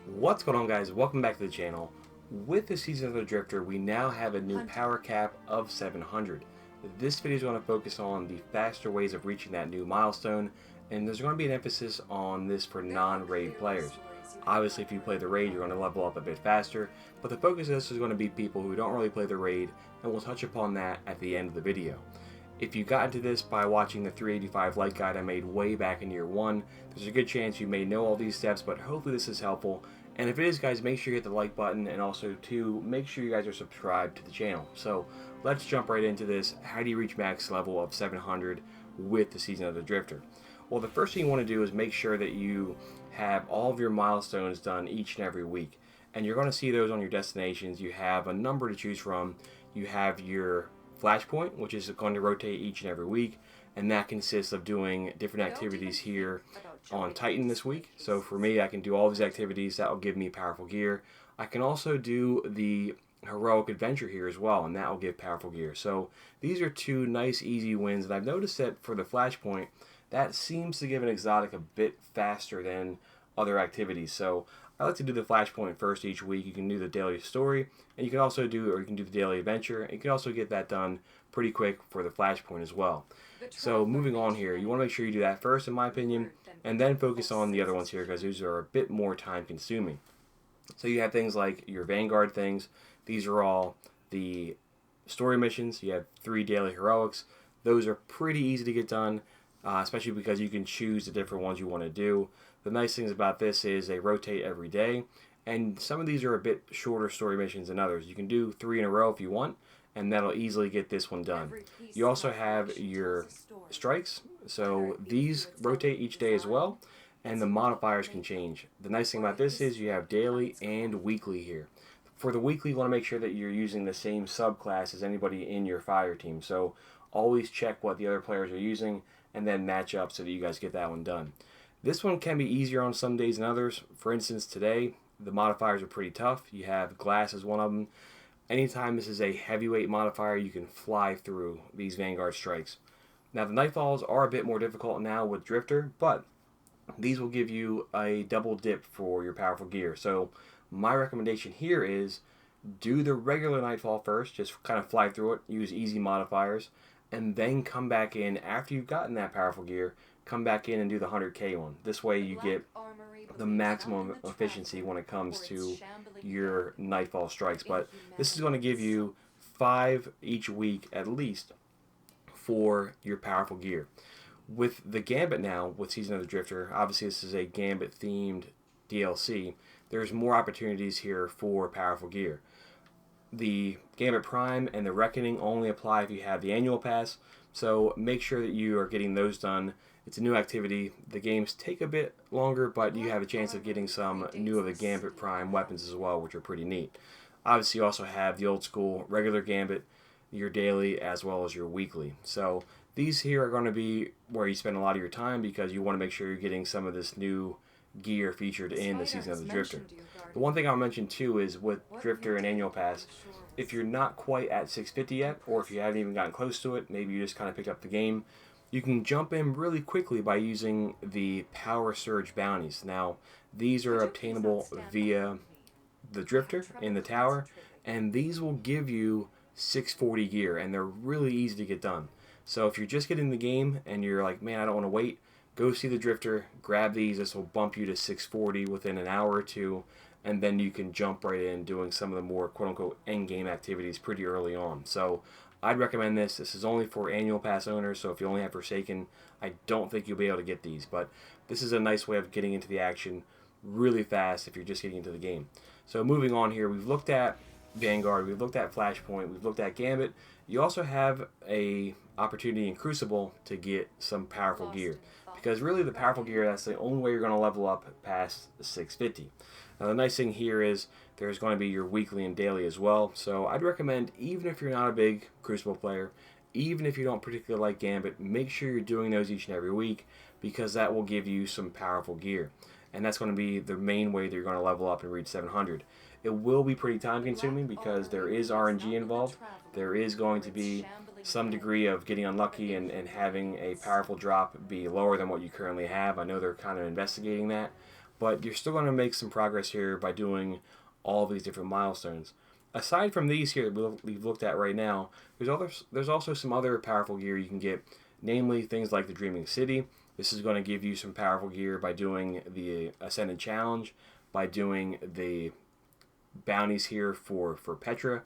What's going on, guys? Welcome back to the channel. With the Season of the Drifter, we now have a new power cap of 700. This video is going to focus on the faster ways of reaching that new milestone, and there's going to be an emphasis on this for non-raid players. Obviously, if you play the raid, you're going to level up a bit faster, but the focus of this is going to be people who don't really play the raid, and we'll touch upon that at the end of the video. If you got into this by watching the 385 light guide I made way back in year 1, there's a good chance you may know all these steps, but hopefully this is helpful. And if it is, guys, make sure you hit the like button, and also to make sure you guys are subscribed to the channel. So let's jump right into this. How do you reach max level of 700 with the Season of the Drifter? Well, the first thing you want to do is make sure that you have all of your milestones done each and every week. And you're going to see those on your destinations. You have a number to choose from. You have your Flashpoint, which is going to rotate each and every week, and that consists of doing different activities here on Titan this week. So for me, I can do all these activities. That will give me powerful gear. I can also do the heroic adventure here as well, and that will give powerful gear. So these are two nice easy wins, and I've noticed that for the Flashpoint, that seems to give an exotic a bit faster than other activities. So I like to do the Flashpoint first each week. You can do the daily story, and you can also do, or you can do the daily adventure, and you can also get that done pretty quick for the Flashpoint as well. So moving on here, you want to make sure you do that first, in my opinion, and then focus on the other ones here, because these are a bit more time consuming. So you have things like your Vanguard things. These are all the story missions. You have 3 daily heroics. Those are pretty easy to get done, especially because you can choose the different ones you want to do. The nice things about this is they rotate every day, and some of these are a bit shorter story missions than others. You can do 3 in a row if you want, and that'll easily get this one done. You also have your strikes, so these rotate each day as well, and the modifiers can change. The nice thing about this is you have daily and weekly here. For the weekly, you want to make sure that you're using the same subclass as anybody in your fire team, so always check what the other players are using and then match up so that you guys get that one done. This one can be easier on some days than others. For instance, today, the modifiers are pretty tough. You have glass as one of them. Anytime this is a heavyweight modifier, you can fly through these Vanguard strikes. Now, the Nightfalls are a bit more difficult now with Drifter, but these will give you a double dip for your powerful gear. So my recommendation here is do the regular Nightfall first, just kind of fly through it, use easy modifiers, and then come back in after you've gotten that powerful gear. Come back in and do the 100k one. This way you get the maximum efficiency when it comes to your Nightfall strikes. But this is going to give you 5 each week at least for your powerful gear. With the Gambit now, with Season of the Drifter, obviously this is a Gambit themed DLC, there's more opportunities here for powerful gear. The Gambit Prime and the Reckoning only apply if you have the annual pass, so make sure that you are getting those done. It's a new activity. The games take a bit longer, but you have a chance of getting some new of the Gambit Prime weapons as well, which are pretty neat. Obviously, you also have the old school regular Gambit, your daily, as well as your weekly. So these here are going to be where you spend a lot of your time because you want to make sure you're getting some of this new gear featured in the Season of the Drifter. The one thing I'll mention too is with Drifter and Annual Pass, if you're not quite at 650 yet, or if you haven't even gotten close to it, maybe you just kind of picked up the game, you can jump in really quickly by using the Power Surge Bounties. Now, these are obtainable via the Drifter in the tower, and these will give you 640 gear, and they're really easy to get done. So if you're just getting the game and you're like, man, I don't want to wait, go see the Drifter, grab these. This will bump you to 640 within an hour or two, and then you can jump right in doing some of the more quote-unquote end-game activities pretty early on. So I'd recommend this. This is only for annual pass owners, so if you only have Forsaken, I don't think you'll be able to get these. But this is a nice way of getting into the action really fast if you're just getting into the game. So moving on here, we've looked at Vanguard, we've looked at Flashpoint, we've looked at Gambit. You also have a opportunity in Crucible to get some powerful gear. Because really the powerful gear, that's the only way you're going to level up past the 650. Now the nice thing here is there's going to be your weekly and daily as well. So I'd recommend, even if you're not a big Crucible player, even if you don't particularly like Gambit, make sure you're doing those each and every week because that will give you some powerful gear. And that's going to be the main way that you're going to level up and reach 700. It will be pretty time consuming because there is RNG involved. There is going to be some degree of getting unlucky and having a powerful drop be lower than what you currently have. I know they're kind of investigating that. but you're still going to make some progress here by doing all of these different milestones. Aside from these here that we've looked at right now, there's also some other powerful gear you can get, namely things like the Dreaming City. This is going to give you some powerful gear by doing the Ascendant Challenge, by doing the bounties here for Petra,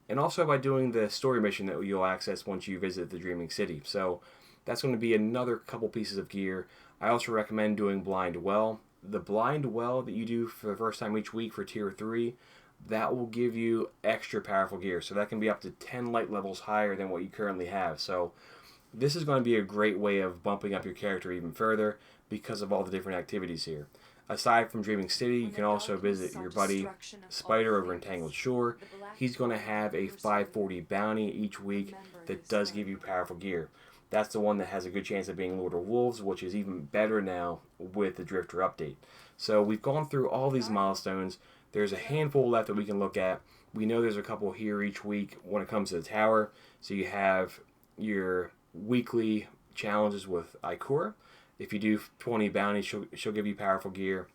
and also by doing the story mission that you'll access once you visit the Dreaming City. So that's going to be another couple pieces of gear. I also recommend doing Blind Well. The Blind Well that you do for the first time each week for Tier 3, that will give you extra powerful gear. So that can be up to 10 light levels higher than what you currently have. So this is going to be a great way of bumping up your character even further because of all the different activities here. Aside from Dreaming City, you can also visit your buddy Spider over in Tangled Shore. He's going to have a 540 bounty each week that does give you powerful gear. That's the one that has a good chance of being Lord of Wolves, which is even better now with the Drifter update. So we've gone through all these milestones. There's a handful left that we can look at. We know there's a couple here each week when it comes to the tower. So you have your weekly challenges with Ikora. If you do 20 bounties, she'll give you powerful gear.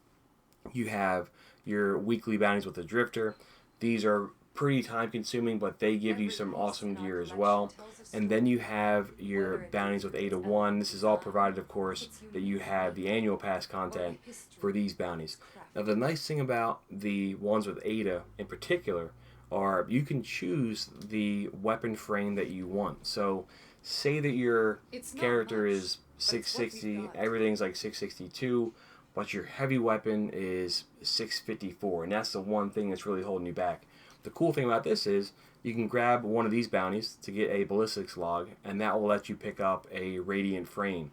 You have your weekly bounties with the Drifter. These are pretty time consuming, but they give you some awesome gear as well. And then you have your bounties with Ada 1. This is all provided, of course, that you have the annual pass content for these bounties. Now, the nice thing about the ones with Ada in particular are you can choose the weapon frame that you want. So say that your character is 660, everything's like 662, but your heavy weapon is 654, and that's the one thing that's really holding you back. The cool thing about this is you can grab one of these bounties to get a ballistics log, and that will let you pick up a radiant frame.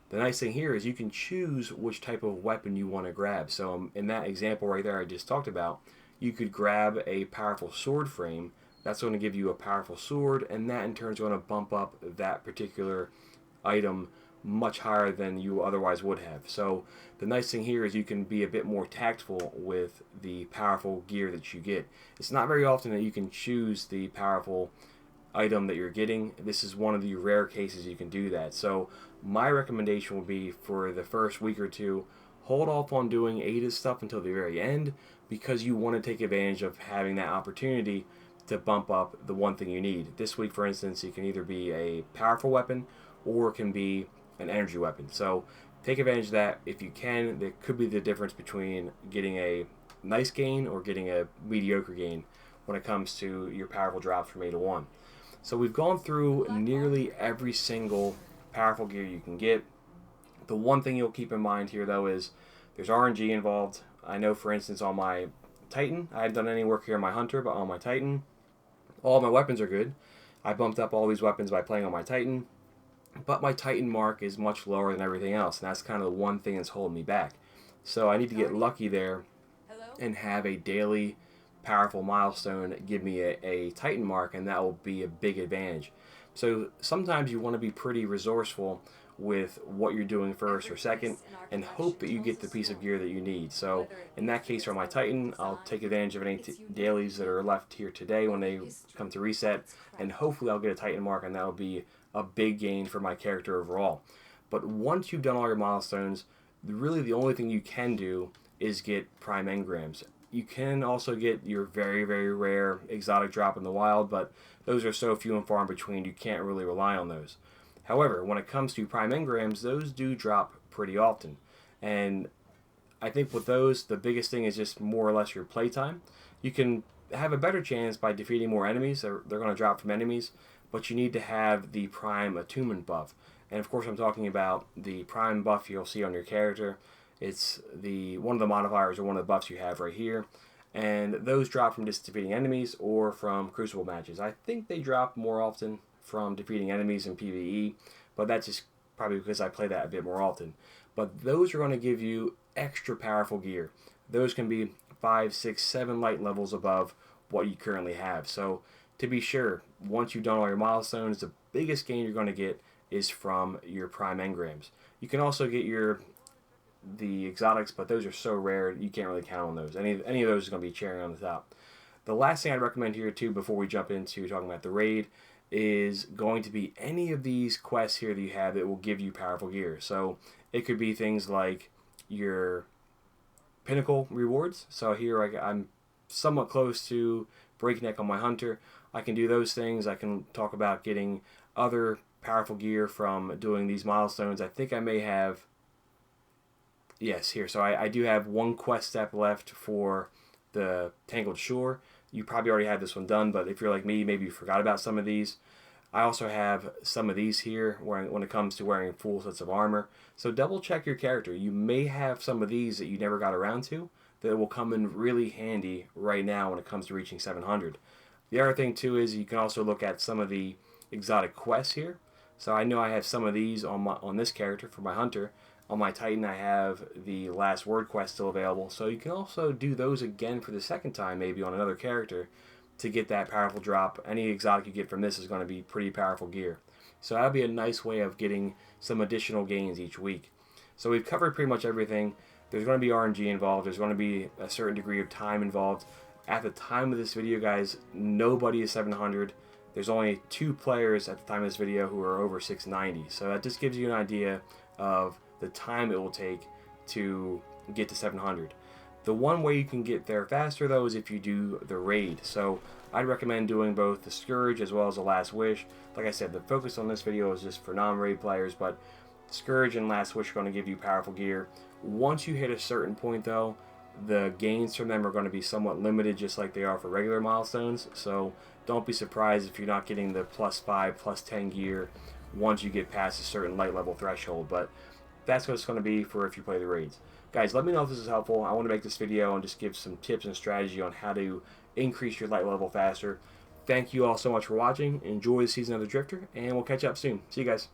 The nice thing here is you can choose which type of weapon you want to grab. So in that example right there I just talked about, you could grab a powerful sword frame. That's going to give you a powerful sword, and that in turn is going to bump up that particular item much higher than you otherwise would have. So the nice thing here is you can be a bit more tactful with the powerful gear that you get. It's not very often that you can choose the powerful item that you're getting. This is one of the rare cases you can do that. So my recommendation would be for the first week or two, hold off on doing Ada's stuff until the very end, because you want to take advantage of having that opportunity to bump up the one thing you need. This week, for instance, it can either be a powerful weapon or it can be an energy weapon. So take advantage of that if you can. There could be the difference between getting a nice gain or getting a mediocre gain when it comes to your powerful drops from Ada 1. So we've gone through nearly every single powerful gear you can get. The one thing you'll keep in mind here though is there's RNG involved. I know, for instance, on my Titan, I haven't done any work here on my Hunter, but on my Titan, all my weapons are good. I bumped up all these weapons by playing on my Titan, but my Titan mark is much lower than everything else, and that's kind of the one thing that's holding me back. So I need to get lucky there and have a daily powerful milestone give me a Titan mark, and that will be a big advantage. So sometimes you want to be pretty resourceful with what you're doing first or second and hope that you get the piece of gear that you need. So in that case for my Titan, I'll take advantage of any dailies that are left here today when they come to reset, and hopefully I'll get a Titan mark, and that'll be a big gain for my character overall. But once you've done all your milestones, really the only thing you can do is get Prime Engrams. You can also get your very, very rare exotic drop in the wild, but those are so few and far in between you can't really rely on those. However, when it comes to Prime Engrams, those do drop pretty often. And I think with those, the biggest thing is just more or less your playtime. You can have a better chance by defeating more enemies. They're going to drop from enemies, but you need to have the Prime Attunement buff. And of course I'm talking about the Prime buff you'll see on your character. It's one of the modifiers or one of the buffs you have right here. And those drop from just defeating enemies or from Crucible matches. I think they drop more often from defeating enemies in PvE, but that's just probably because I play that a bit more often. But those are going to give you extra powerful gear. Those can be 5, 6, 7 light levels above what you currently have. So to be sure, once you've done all your milestones, the biggest gain you're going to get is from your Prime Engrams. You can also get the exotics, but those are so rare you can't really count on those. Any of those is going to be cherry on the top. The last thing I'd recommend here too before we jump into talking about the raid is going to be any of these quests here that you have that will give you powerful gear. So it could be things like your pinnacle rewards. So here I'm somewhat close to breakneck on my hunter. I can do those things. I can talk about getting other powerful gear from doing these milestones. I think I may have, yes, here. So I do have one quest step left for the Tangled Shore. You probably already had this one done, but if you're like me, maybe you forgot about some of these. I also have some of these here when it comes to wearing full sets of armor. So double check your character. You may have some of these that you never got around to that will come in really handy right now when it comes to reaching 700. The other thing too is you can also look at some of the exotic quests here. So I know I have some of these on this character for my hunter. On my Titan I have the Last Word quest still available. So you can also do those again for the second time maybe on another character to get that powerful drop. Any exotic you get from this is going to be pretty powerful gear. So that'll be a nice way of getting some additional gains each week. So we've covered pretty much everything. There's going to be RNG involved. There's going to be a certain degree of time involved. At the time of this video, guys, nobody is 700. There's only 2 players at the time of this video who are over 690. So that just gives you an idea of the time it will take to get to 700. The one way you can get there faster, though, is if you do the raid. So I'd recommend doing both the Scourge as well as the Last Wish. Like I said, the focus on this video is just for non-raid players, but Scourge and Last Wish are going to give you powerful gear. Once you hit a certain point, though, the gains from them are going to be somewhat limited, just like they are for regular milestones. So don't be surprised if you're not getting the +5, +10 gear once you get past a certain light level threshold. But that's what it's going to be for if you play the raids. Guys, let me know if this is helpful. I want to make this video and just give some tips and strategy on how to increase your light level faster. Thank you all so much for watching. Enjoy the season of the Drifter, and we'll catch up soon. See you guys.